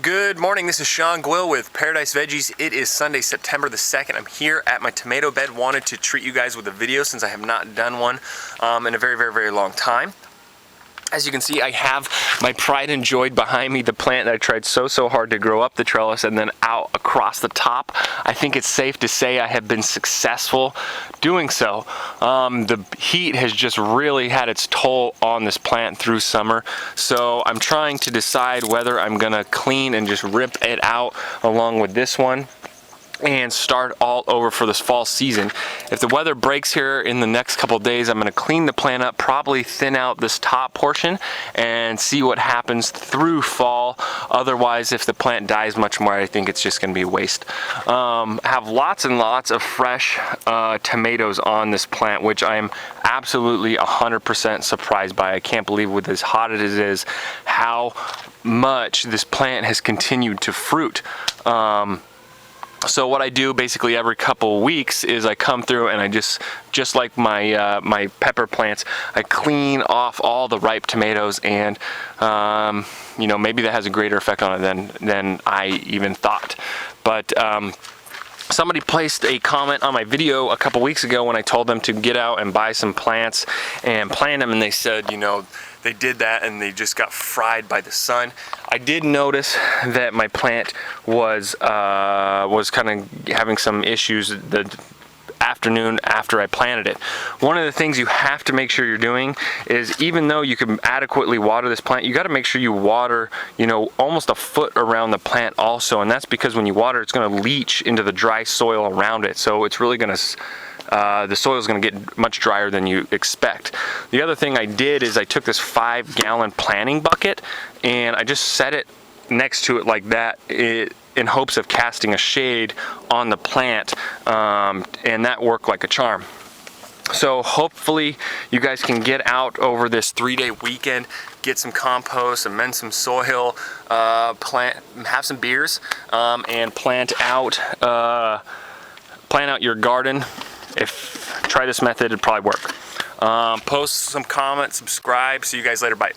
Good morning, this is Sean Gwill with Paradise Veggies. It is Sunday, September the 2nd. I'm here at my tomato bed. Wanted to treat you guys with a video since I have not done one in a very long time. As you can see, I have my pride and joy behind me, the plant that I tried so hard to grow up the trellis and then out across the top. I think it's safe to say I have been successful doing so. The heat has just really had its toll on this plant through summer, so I'm trying to decide whether I'm gonna clean and just rip it out along with this one and start all over for this fall season. If the weather breaks here in the next couple of days, I'm gonna clean the plant up, probably thin out this top portion and see what happens through fall. Otherwise, if the plant dies much more, I think it's just gonna be a waste. I have lots and lots of fresh tomatoes on this plant, which I am absolutely 100% surprised by. I can't believe with as hot as it is, how much this plant has continued to fruit. So what I do basically every couple of weeks is I come through and I just like my my pepper plants, I clean off all the ripe tomatoes, and you know, maybe that has a greater effect on it than I even thought. But somebody placed a comment on my video a couple weeks ago when I told them to get out and buy some plants and plant them, and they said, you know, they did that and they just got fried by the sun. I did notice that my plant was kind of having some issues the afternoon after I planted it. One of the things you have to make sure you're doing is, even though you can adequately water this plant, you got to make sure you water, you know, almost a foot around the plant also, and that's because when you water, it's going to leach into the dry soil around it. So it's really going to the soil is going to get much drier than you expect. The other thing I did is I took this 5-gallon planting bucket and I just set it next to it like that in hopes of casting a shade on the plant, and that worked like a charm. So hopefully you guys can get out over this 3-day weekend, get some compost, amend some soil, have some beers, and plant out your garden. Try this method, it'd probably work. Post some comments, subscribe. See you guys later, bye.